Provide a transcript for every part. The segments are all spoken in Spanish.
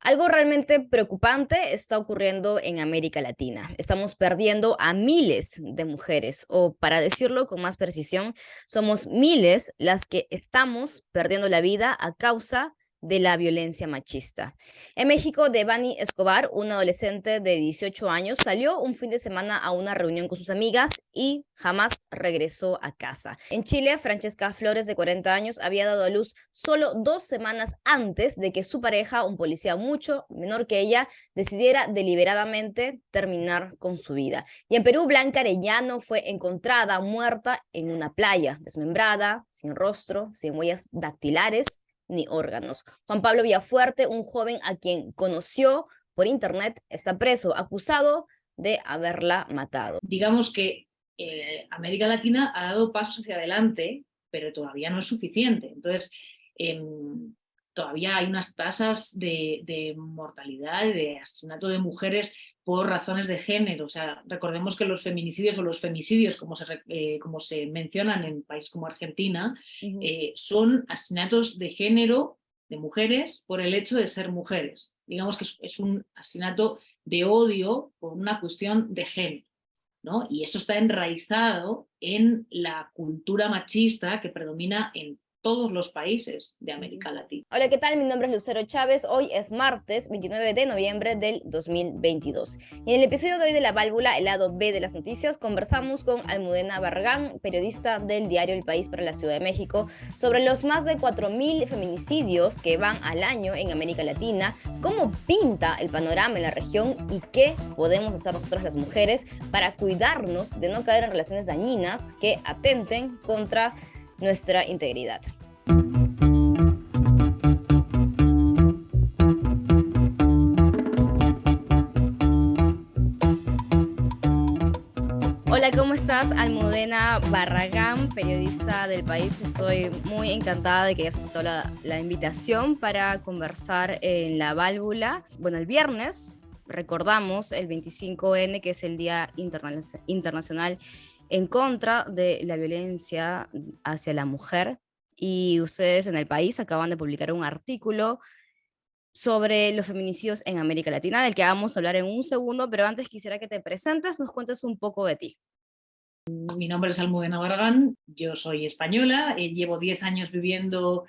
Algo realmente preocupante está ocurriendo en América Latina. Estamos perdiendo a miles de mujeres, o para decirlo con más precisión, somos miles las que estamos perdiendo la vida a causa de la violencia machista. En México, Devani Escobar, una adolescente de 18 años, salió un fin de semana a una reunión con sus amigas y jamás regresó a casa. En Chile, Francesca Flores, de 40 años, había dado a luz solo 2 semanas antes de que su pareja, un policía mucho menor que ella, decidiera deliberadamente terminar con su vida. Y en Perú, Blanca Arellano fue encontrada muerta en una playa, desmembrada, sin rostro, sin huellas dactilares ni órganos. Juan Pablo Villafuerte, un joven a quien conoció por internet, está preso, acusado de haberla matado. Digamos que América Latina ha dado pasos hacia adelante, pero todavía no es suficiente. Entonces, eh, todavía hay unas tasas de mortalidad y de asesinato de mujeres por razones de género. O sea, recordemos que los feminicidios o los femicidios, como se mencionan en países como Argentina, son asesinatos de género de mujeres por el hecho de ser mujeres. Digamos que es un asesinato de odio por una cuestión de género, ¿no? Y eso está enraizado en la cultura machista que predomina en todos los países de América Latina. Hola, ¿qué tal? Mi nombre es Lucero Chávez. Hoy es martes 29 de noviembre del 2022. Y en el episodio de hoy de La Válvula, el lado B de las noticias, conversamos con Almudena Barragán, periodista del diario El País para la Ciudad de México, sobre los más de 4.000 feminicidios que van al año en América Latina, cómo pinta el panorama en la región y qué podemos hacer nosotras las mujeres para cuidarnos de no caer en relaciones dañinas que atenten contra nuestra integridad. Hola, ¿cómo estás? Almudena Barragán, periodista del País. Estoy muy encantada de que hayas aceptado la invitación para conversar en La Válvula. Bueno, el viernes recordamos el 25N, que es el Día Internacional en contra de la violencia hacia la mujer. Y ustedes en El País acaban de publicar un artículo sobre los feminicidios en América Latina, del que vamos a hablar en un segundo, pero antes quisiera que te presentes, nos cuentes un poco de ti. Mi nombre es Almudena Barragán, yo soy española, llevo 10 años viviendo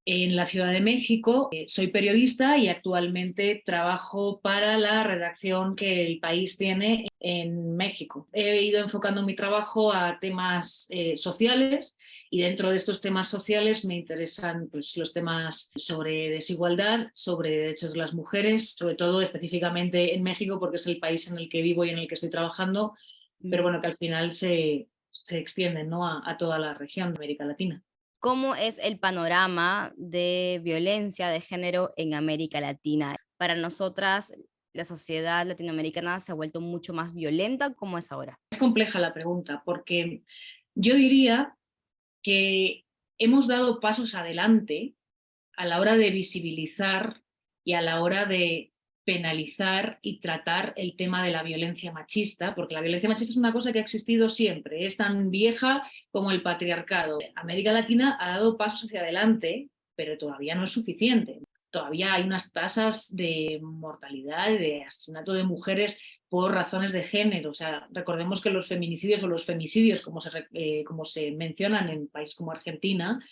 en la Ciudad de México, soy periodista y actualmente trabajo para la redacción que El País tiene en México. He ido enfocando mi trabajo a temas sociales y dentro de estos temas sociales me interesan pues, los temas sobre desigualdad, sobre derechos de las mujeres, sobre todo específicamente en México porque es el país en el que vivo y en el que estoy trabajando, pero bueno, que al final se extienden, ¿no? a toda la región de América Latina. ¿Cómo es el panorama de violencia de género en América Latina? Para nosotras, la sociedad latinoamericana se ha vuelto mucho más violenta. ¿Cómo es ahora? Es compleja la pregunta porque yo diría que hemos dado pasos adelante a la hora de visibilizar y a la hora de penalizar y tratar el tema de la violencia machista, porque la violencia machista es una cosa que ha existido siempre, es tan vieja como el patriarcado. América Latina ha dado pasos hacia adelante, pero todavía no es suficiente. Todavía hay unas tasas de mortalidad, de asesinato de mujeres por razones de género. O sea, recordemos que los feminicidios o los femicidios, como se mencionan en países como Argentina,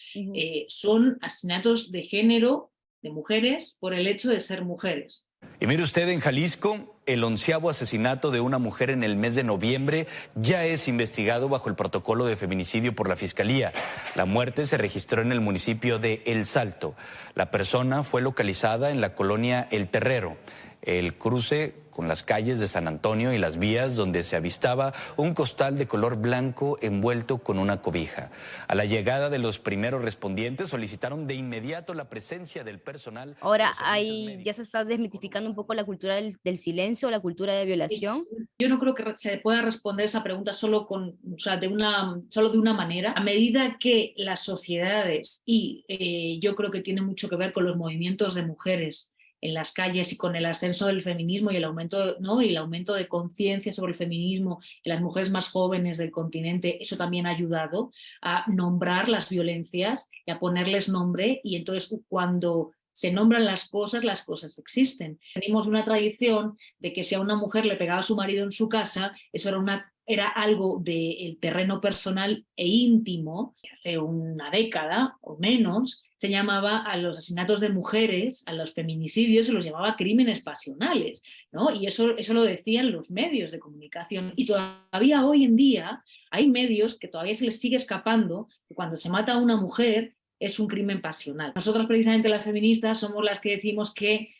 son asesinatos de género de mujeres por el hecho de ser mujeres. Y mire usted, en Jalisco, el 11º asesinato de una mujer en el mes de noviembre ya es investigado bajo el protocolo de feminicidio por la Fiscalía. La muerte se registró en el municipio de El Salto. La persona fue localizada en la colonia El Terrero, el cruce con las calles de San Antonio y las vías donde se avistaba un costal de color blanco envuelto con una cobija. A la llegada de los primeros respondientes solicitaron de inmediato la presencia del personal. Ahora ahí ya se está desmitificando un poco la cultura del silencio, la cultura de violación. Yo no creo que se pueda responder esa pregunta solo de una manera. A medida que las sociedades, y yo creo que tiene mucho que ver con los movimientos de mujeres en las calles y con el ascenso del feminismo y el aumento, ¿no? y el aumento de conciencia sobre el feminismo en las mujeres más jóvenes del continente, eso también ha ayudado a nombrar las violencias y a ponerles nombre, y entonces cuando se nombran las cosas existen. Tenemos una tradición de que si a una mujer le pegaba a su marido en su casa, eso era algo del terreno personal e íntimo. Hace una década o menos se llamaba a los asesinatos de mujeres, a los feminicidios, se los llamaba crímenes pasionales, ¿no? Y eso lo decían los medios de comunicación. Y todavía hoy en día hay medios que todavía se les sigue escapando que cuando se mata a una mujer es un crimen pasional. Nosotros precisamente las feministas somos las que decimos que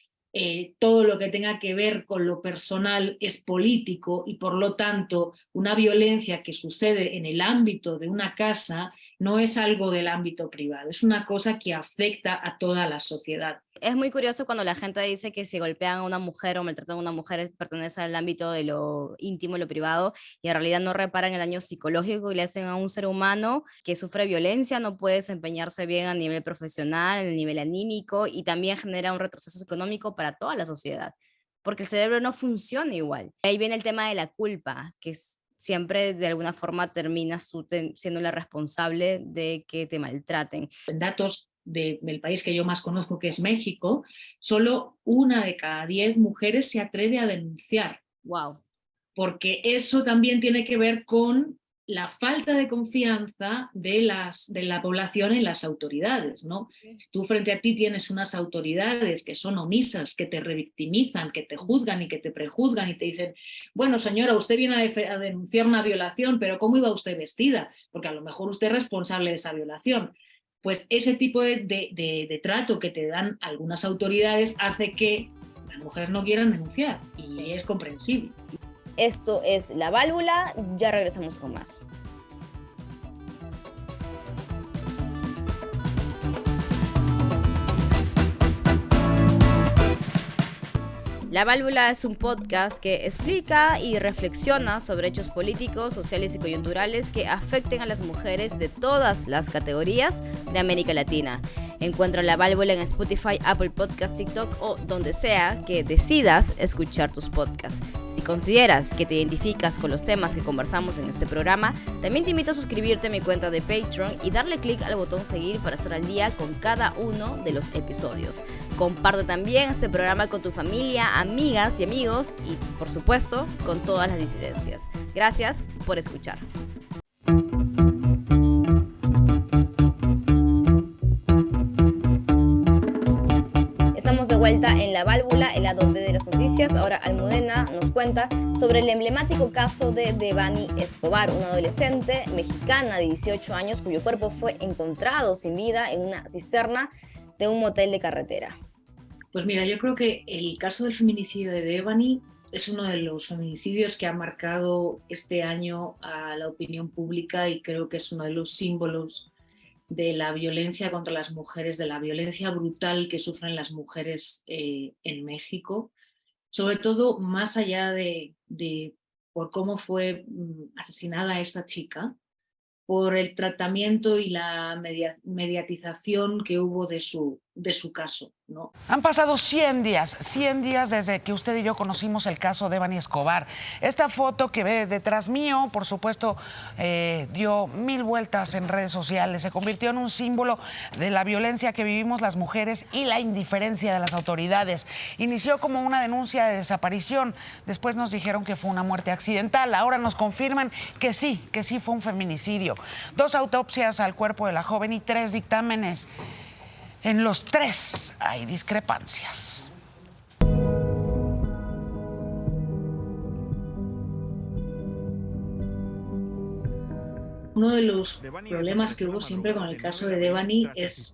todo lo que tenga que ver con lo personal es político y por lo tanto una violencia que sucede en el ámbito de una casa no es algo del ámbito privado, es una cosa que afecta a toda la sociedad. Es muy curioso cuando la gente dice que si golpean a una mujer o maltratan a una mujer pertenece al ámbito de lo íntimo y lo privado, y en realidad no reparan el daño psicológico que le hacen a un ser humano que sufre violencia, no puede desempeñarse bien a nivel profesional, a nivel anímico, y también genera un retroceso económico para toda la sociedad, porque el cerebro no funciona igual. Ahí viene el tema de la culpa, que siempre de alguna forma terminas tú siendo la responsable de que te maltraten. En datos del país que yo más conozco, que es México, solo 1 de cada 10 mujeres se atreve a denunciar. Wow. Porque eso también tiene que ver con la falta de confianza de la población en las autoridades, ¿no? Si tú frente a ti tienes unas autoridades que son omisas, que te revictimizan, que te juzgan y que te prejuzgan y te dicen, bueno, señora, usted viene a denunciar una violación, pero ¿cómo iba usted vestida? Porque a lo mejor usted es responsable de esa violación. Pues ese tipo de trato que te dan algunas autoridades hace que las mujeres no quieran denunciar, y es comprensible. Esto es La Válvula, ya regresamos con más. La Válvula es un podcast que explica y reflexiona sobre hechos políticos, sociales y coyunturales que afecten a las mujeres de todas las categorías de América Latina. Encuentra La Válvula en Spotify, Apple Podcasts, TikTok o donde sea que decidas escuchar tus podcasts. Si consideras que te identificas con los temas que conversamos en este programa, también te invito a suscribirte a mi cuenta de Patreon y darle clic al botón seguir para estar al día con cada uno de los episodios. Comparte también este programa con tu familia, amigas y amigos y, por supuesto, con todas las disidencias. Gracias por escuchar. Estamos de vuelta en La Válvula, el lado B de las noticias. Ahora Almudena nos cuenta sobre el emblemático caso de Devani Escobar, una adolescente mexicana de 18 años cuyo cuerpo fue encontrado sin vida en una cisterna de un motel de carretera. Pues mira, yo creo que el caso del feminicidio de Devani es uno de los feminicidios que ha marcado este año a la opinión pública y creo que es uno de los símbolos de la violencia contra las mujeres, de la violencia brutal que sufren las mujeres en México, sobre todo más allá de por cómo fue asesinada esta chica, por el tratamiento y la mediatización que hubo de su caso, ¿no? Han pasado 100 días desde que usted y yo conocimos el caso de Devani Escobar. Esta foto que ve detrás mío, por supuesto, dio 1000 vueltas en redes sociales, se convirtió en un símbolo de la violencia que vivimos las mujeres y la indiferencia de las autoridades. Inició como una denuncia de desaparición, después nos dijeron que fue una muerte accidental, ahora nos confirman que sí fue un feminicidio. 2 autopsias al cuerpo de la joven y 3 dictámenes. En los 3 hay discrepancias. Uno de los problemas que hubo siempre con el caso de Devani es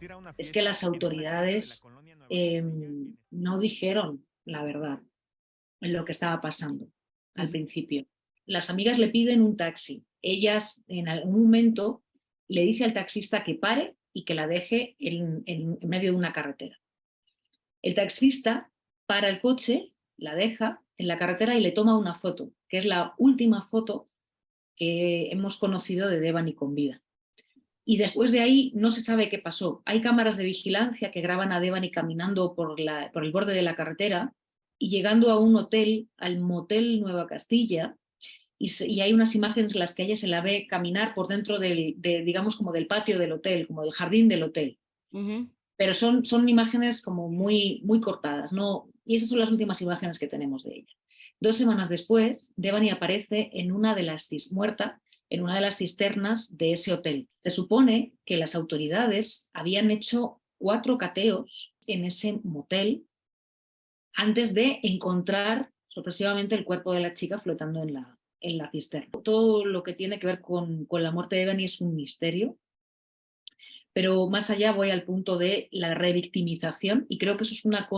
que las autoridades no dijeron la verdad en lo que estaba pasando al principio. Las amigas le piden un taxi. Ellas en algún momento le dice al taxista que pare y que la deje en medio de una carretera. El taxista para el coche, la deja en la carretera y le toma una foto, que es la última foto que hemos conocido de Devani con vida. Y después de ahí no se sabe qué pasó. Hay cámaras de vigilancia que graban a Devani caminando por el borde de la carretera y llegando a un hotel, al Motel Nueva Castilla, y hay unas imágenes en las que ella se la ve caminar por dentro digamos como del patio del hotel, como del jardín del hotel. Uh-huh. pero son imágenes como muy, muy cortadas, ¿no? Y esas son las últimas imágenes que tenemos de ella. 2 semanas después, Devani aparece en una de las muerta en una de las cisternas de ese hotel. Se supone que las autoridades habían hecho 4 cateos en ese motel antes de encontrar sorpresivamente el cuerpo de la chica flotando en la cisterna. Todo lo que tiene que ver con la muerte de Devani es un misterio, pero más allá voy al punto de la revictimización, y creo que eso es una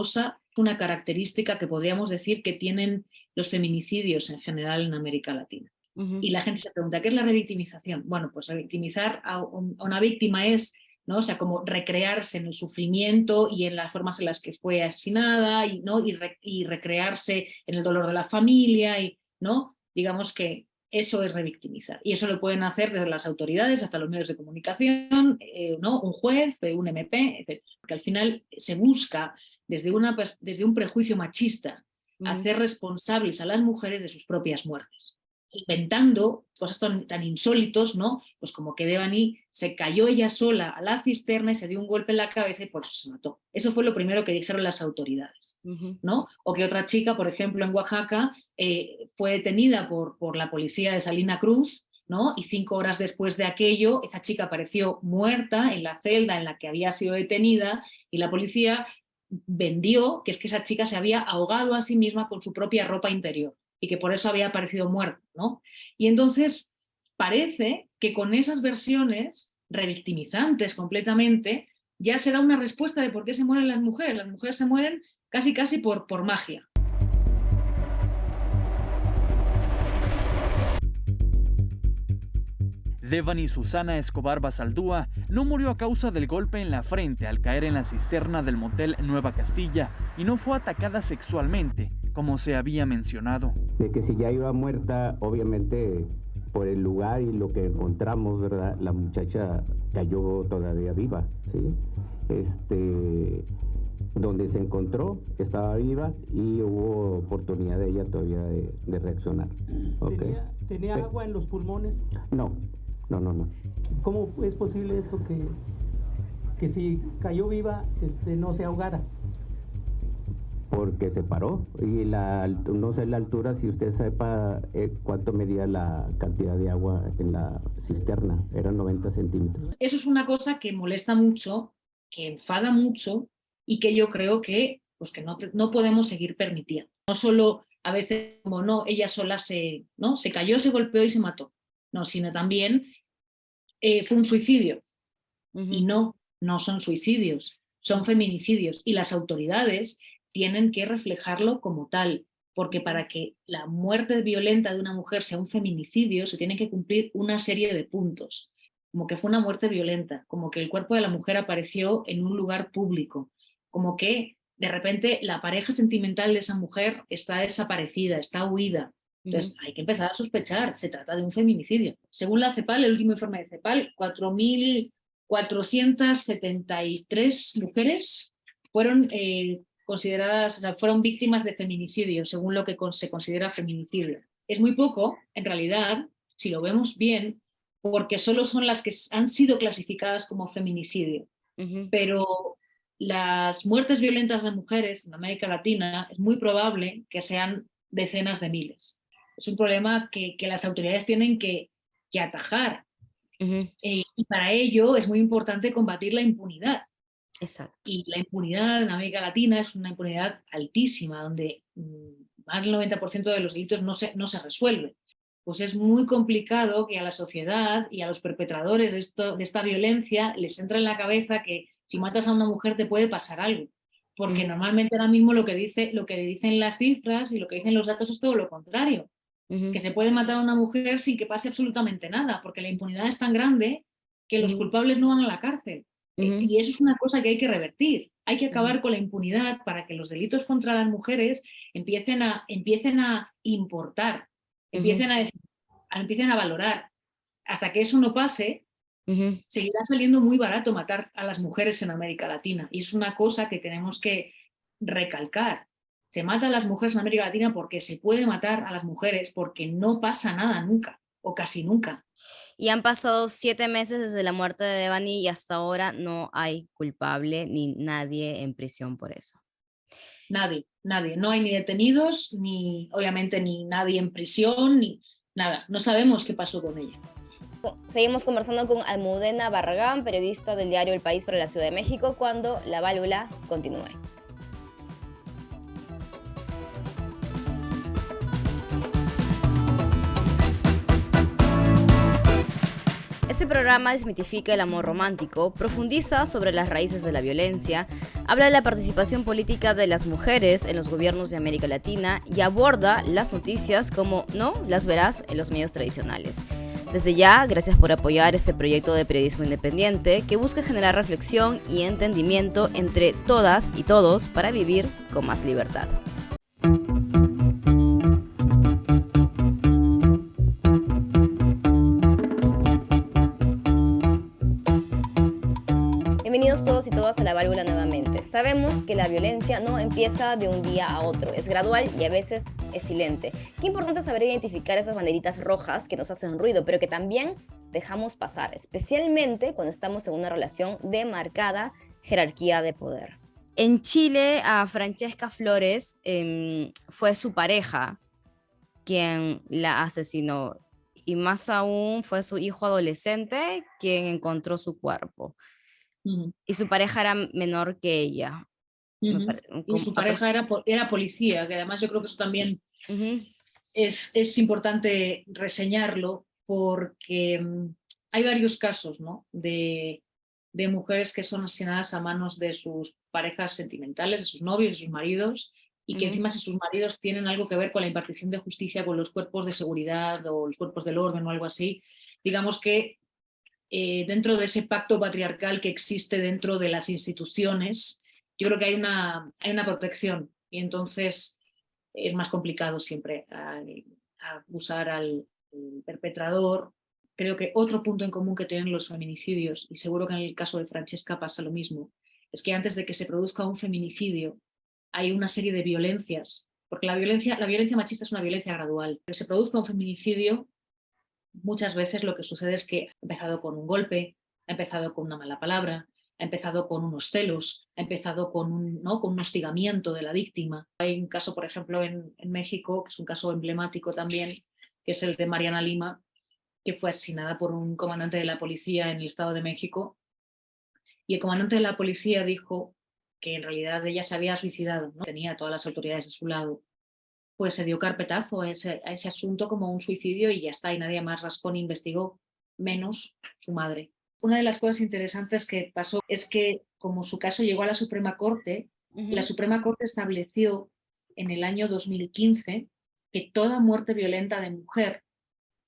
característica que podríamos decir que tienen los feminicidios en general en América Latina. Y la gente se pregunta, ¿qué es la revictimización? Bueno, pues revictimizar a una víctima es, ¿no? O sea, como recrearse en el sufrimiento y en las formas en las que fue asesinada, y recrearse en el dolor de la familia, ¿no? Digamos que eso es revictimizar. Y eso lo pueden hacer desde las autoridades hasta los medios de comunicación, ¿no? Un juez, un MP, etc. Porque al final se busca, desde un prejuicio machista, hacer responsables a las mujeres de sus propias muertes, inventando cosas tan insólitos, ¿no? Pues como que Devani se cayó ella sola a la cisterna y se dio un golpe en la cabeza y por eso se mató. Eso fue lo primero que dijeron las autoridades, ¿no? O que otra chica, por ejemplo, en Oaxaca, fue detenida por la policía de Salina Cruz, ¿no? Y 5 horas después de aquello, esa chica apareció muerta en la celda en la que había sido detenida, y la policía vendió que es que esa chica se había ahogado a sí misma con su propia ropa interior y que por eso había aparecido muerta, ¿no? Y entonces parece que con esas versiones revictimizantes completamente ya se da una respuesta de por qué se mueren las mujeres. Las mujeres se mueren casi por magia. Devani Susana Escobar Basaldúa no murió a causa del golpe en la frente al caer en la cisterna del motel Nueva Castilla y no fue atacada sexualmente, como se había mencionado. De que si ya iba muerta, obviamente por el lugar y lo que encontramos, ¿verdad? La muchacha cayó todavía viva, ¿sí? Donde se encontró, estaba viva y hubo oportunidad de ella todavía de reaccionar. ¿Okay? ¿Tenía agua en los pulmones? No. ¿Cómo es posible esto que si cayó viva no se ahogara? Porque se paró y no sé la altura, si usted sepa cuánto medía la cantidad de agua en la cisterna, eran 90 centímetros. Eso es una cosa que molesta mucho, que enfada mucho y que yo creo que no podemos seguir permitiendo. No solo a veces como no, ella sola se cayó, se golpeó y se mató, no, sino también fue un suicidio. Y no son suicidios, son feminicidios, y las autoridades tienen que reflejarlo como tal, porque para que la muerte violenta de una mujer sea un feminicidio se tienen que cumplir una serie de puntos, como que fue una muerte violenta, como que el cuerpo de la mujer apareció en un lugar público, como que de repente la pareja sentimental de esa mujer está desaparecida, está huida. Entonces hay que empezar a sospechar, se trata de un feminicidio. Según la CEPAL, el último informe de CEPAL, 4.473 mujeres fueron consideradas, o sea, fueron víctimas de feminicidio, según lo que se considera feminicidio. Es muy poco, en realidad, si lo vemos bien, porque solo son las que han sido clasificadas como feminicidio. Pero las muertes violentas de mujeres en América Latina es muy probable que sean decenas de miles. Es un problema que las autoridades tienen que atajar. Y para ello es muy importante combatir la impunidad. Exacto. Y la impunidad en América Latina es una impunidad altísima, donde más del 90% de los delitos no se resuelven. Pues es muy complicado que a la sociedad y a los perpetradores de esta violencia les entre en la cabeza que si matas a una mujer te puede pasar algo. Porque normalmente ahora mismo lo que dicen las cifras y lo que dicen los datos es todo lo contrario. Que se puede matar a una mujer sin que pase absolutamente nada, porque la impunidad es tan grande que los culpables no van a la cárcel. Y eso es una cosa que hay que revertir. Hay que acabar con la impunidad para que los delitos contra las mujeres empiecen a importar, empiecen a valorar. Hasta que eso no pase, seguirá saliendo muy barato matar a las mujeres en América Latina. Y es una cosa que tenemos que recalcar. Se mata a las mujeres en América Latina porque se puede matar a las mujeres, porque no pasa nada nunca. o casi nunca. Y han pasado 7 meses desde la muerte de Devani y hasta ahora no hay culpable ni nadie en prisión por eso. Nadie. No hay ni detenidos, ni obviamente ni nadie en prisión, ni nada. No sabemos qué pasó con ella. Seguimos conversando con Almudena Barragán, periodista del diario El País para la Ciudad de México, cuando la válvula continúe. Este programa desmitifica el amor romántico, profundiza sobre las raíces de la violencia, habla de la participación política de las mujeres en los gobiernos de América Latina y aborda las noticias como no las verás en los medios tradicionales. Desde ya, gracias por apoyar este proyecto de periodismo independiente que busca generar reflexión y entendimiento entre todas y todos para vivir con más libertad. Bienvenidos todos y todas a La Válvula nuevamente. Sabemos que la violencia no empieza de un día a otro, es gradual y a veces es silente. Qué importante saber identificar esas banderitas rojas que nos hacen ruido, pero que también dejamos pasar, especialmente cuando estamos en una relación de marcada jerarquía de poder. En Chile, a Francesca Flores fue su pareja quien la asesinó, y más aún fue su hijo adolescente quien encontró su cuerpo. Y su pareja era menor que ella. Y su pareja era policía, que además yo creo que eso también es importante reseñarlo, porque hay varios casos, ¿no?, de mujeres que son asesinadas a manos de sus parejas sentimentales, de sus novios, de sus maridos, y que encima si sus maridos tienen algo que ver con la impartición de justicia, con los cuerpos de seguridad o los cuerpos del orden o algo así, digamos que dentro de ese pacto patriarcal que existe dentro de las instituciones, yo creo que hay una protección, y entonces es más complicado siempre acusar al perpetrador. Creo que otro punto en común que tienen los feminicidios, y seguro que en el caso de Francesca pasa lo mismo, es que antes de que se produzca un feminicidio hay una serie de violencias, porque la violencia machista es una violencia gradual. Que se produzca un feminicidio, muchas veces lo que sucede es que ha empezado con un golpe, ha empezado con una mala palabra, ha empezado con unos celos, ha empezado con un hostigamiento de la víctima. Hay un caso, por ejemplo, en México, que es un caso emblemático también, que es el de Mariana Lima, que fue asesinada por un comandante de la policía en el Estado de México, y el comandante de la policía dijo que en realidad ella se había suicidado, ¿no? Tenía todas las autoridades de su lado. Pues se dio carpetazo a ese asunto como un suicidio y ya está, y nadie más rascó ni investigó, menos su madre. Una de las cosas interesantes que pasó es que, como su caso llegó a la Suprema Corte, la Suprema Corte estableció en el año 2015 que toda muerte violenta de mujer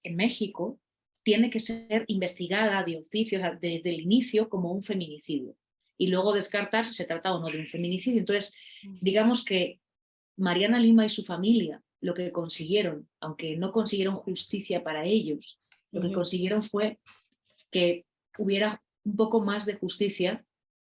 en México tiene que ser investigada de oficio, o sea, desde el inicio, como un feminicidio, y luego descartar si se trata o no de un feminicidio. Entonces, digamos que Mariana Lima y su familia lo que consiguieron, aunque no consiguieron justicia para ellos, lo que consiguieron fue que hubiera un poco más de justicia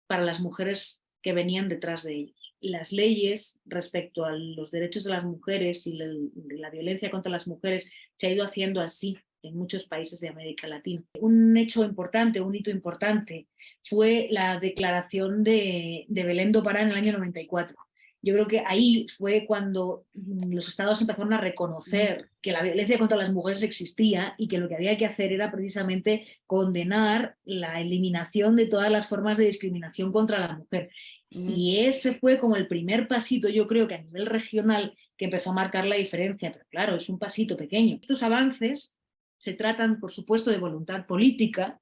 para las mujeres que venían detrás de ellos. Las leyes respecto a los derechos de las mujeres y la violencia contra las mujeres se ha ido haciendo así en muchos países de América Latina. Un hecho importante, un hito importante, fue la declaración de Belén do Pará en el año 94. Yo creo que ahí fue cuando los estados empezaron a reconocer que la violencia contra las mujeres existía y que lo que había que hacer era precisamente condenar la eliminación de todas las formas de discriminación contra la mujer. Y ese fue como el primer pasito, yo creo que a nivel regional, que empezó a marcar la diferencia. Pero claro, es un pasito pequeño. Estos avances se tratan, por supuesto, de voluntad política,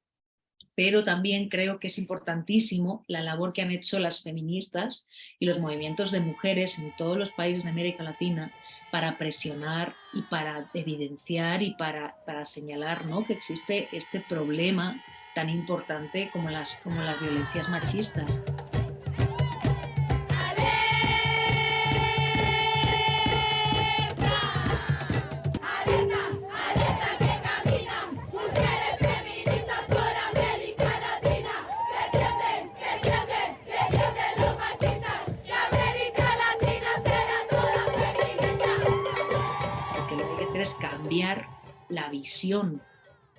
pero también creo que es importantísimo la labor que han hecho las feministas y los movimientos de mujeres en todos los países de América Latina para presionar y para evidenciar y para señalar, ¿no?, que existe este problema tan importante como las violencias machistas. Es cambiar la visión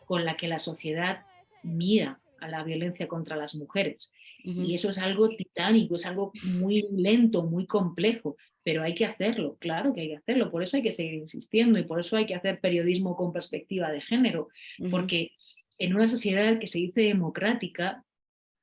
con la que la sociedad mira a la violencia contra las mujeres. Y eso es algo titánico, es algo muy lento, muy complejo, pero hay que hacerlo, claro que hay que hacerlo, por eso hay que seguir insistiendo y por eso hay que hacer periodismo con perspectiva de género, porque en una sociedad que se dice democrática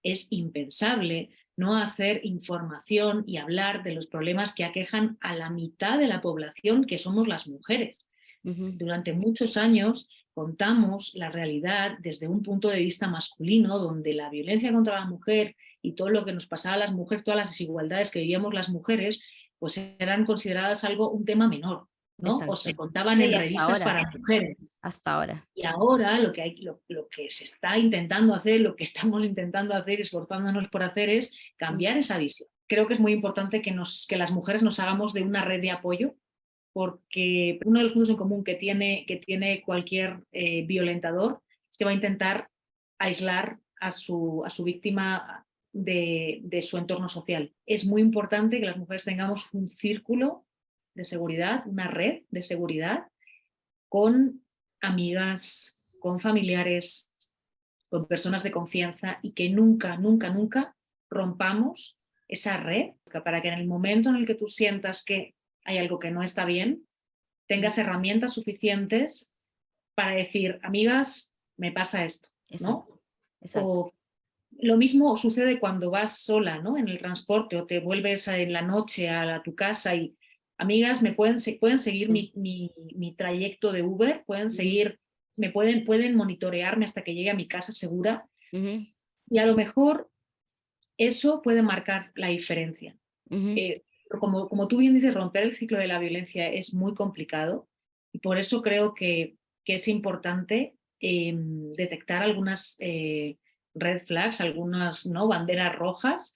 es impensable no hacer información y hablar de los problemas que aquejan a la mitad de la población, que somos las mujeres. Durante muchos años contamos la realidad desde un punto de vista masculino, donde la violencia contra la mujer y todo lo que nos pasaba a las mujeres, todas las desigualdades que vivíamos las mujeres, pues eran consideradas un tema menor, ¿no? Exacto. O se contaban en revistas para mujeres. Hasta ahora. Y ahora lo que se está intentando hacer, lo que estamos intentando hacer, esforzándonos por hacer, es cambiar esa visión. Creo que es muy importante que las mujeres nos hagamos de una red de apoyo, porque uno de los puntos en común que tiene cualquier violentador es que va a intentar aislar a su víctima de su entorno social. Es muy importante que las mujeres tengamos un círculo de seguridad, una red de seguridad con amigas, con familiares, con personas de confianza, y que nunca, nunca, nunca rompamos esa red, para que en el momento en el que tú sientas que hay algo que no está bien, tengas herramientas suficientes para decir, amigas, me pasa esto, ¿no? Exacto. O lo mismo sucede cuando vas sola, ¿no? En el transporte, o te vuelves en la noche a tu casa y, amigas, pueden seguir mi trayecto de Uber, pueden monitorearme hasta que llegue a mi casa segura. Y a lo mejor eso puede marcar la diferencia. Como tú bien dices, romper el ciclo de la violencia es muy complicado, y por eso creo que es importante detectar algunas red flags, algunas, ¿no?, banderas rojas,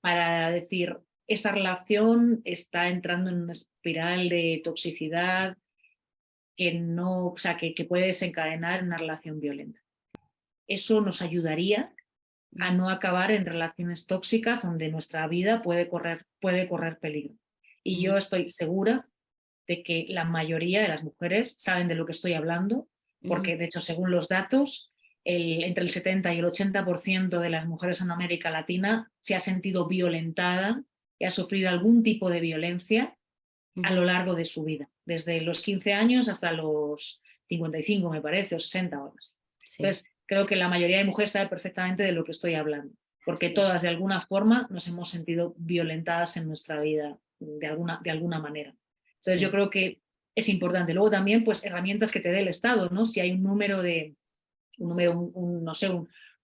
para decir, esta relación está entrando en una espiral de toxicidad que puede desencadenar una relación violenta. Eso nos ayudaría a no acabar en relaciones tóxicas donde nuestra vida puede correr peligro. Y yo estoy segura de que la mayoría de las mujeres saben de lo que estoy hablando, porque de hecho, según los datos, entre el 70 y el 80% de las mujeres en América Latina se ha sentido violentada y ha sufrido algún tipo de violencia a lo largo de su vida, desde los 15 años hasta los 55, me parece, o 60 horas. Sí. Entonces, creo que la mayoría de mujeres sabe perfectamente de lo que estoy hablando, porque todas de alguna forma nos hemos sentido violentadas en nuestra vida de alguna manera. Entonces yo creo que es importante. Luego también, pues, herramientas que te dé el Estado, ¿no? Si hay un número, no sé,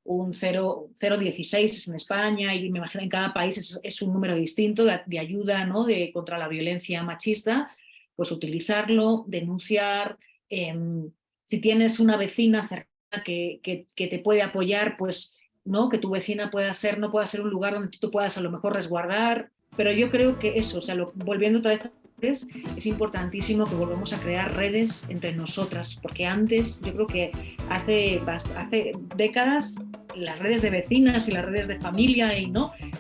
un 016 en España, y me imagino en cada país es un número distinto de ayuda, ¿no?, contra la violencia machista, pues utilizarlo, denunciar. Si tienes una vecina cercana que te puede apoyar, pues, ¿no?, que tu vecina no pueda ser un lugar donde tú te puedas a lo mejor resguardar. Pero yo creo que eso, o sea, volviendo otra vez, es importantísimo que volvamos a crear redes entre nosotras, porque antes, yo creo que hace décadas, las redes de vecinas y las redes de familia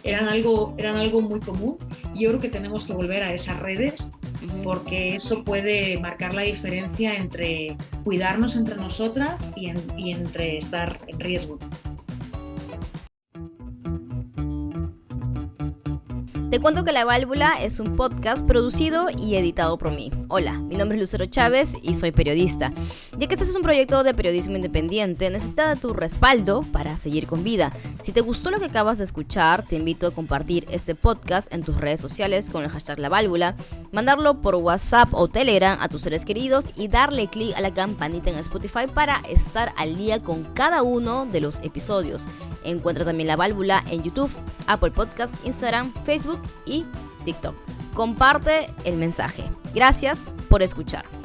eran algo muy común, y yo creo que tenemos que volver a esas redes, porque eso puede marcar la diferencia entre cuidarnos entre nosotras y entre estar en riesgo. Te cuento que La Válvula es un podcast producido y editado por mí. Hola, mi nombre es Lucero Chávez y soy periodista. Ya que este es un proyecto de periodismo independiente, necesita de tu respaldo para seguir con vida. Si te gustó lo que acabas de escuchar, te invito a compartir este podcast en tus redes sociales con el hashtag La Válvula, mandarlo por WhatsApp o Telegram a tus seres queridos y darle clic a la campanita en Spotify para estar al día con cada uno de los episodios. Encuentra también La Válvula en YouTube, Apple Podcasts, Instagram, Facebook y TikTok. Comparte el mensaje. Gracias por escuchar.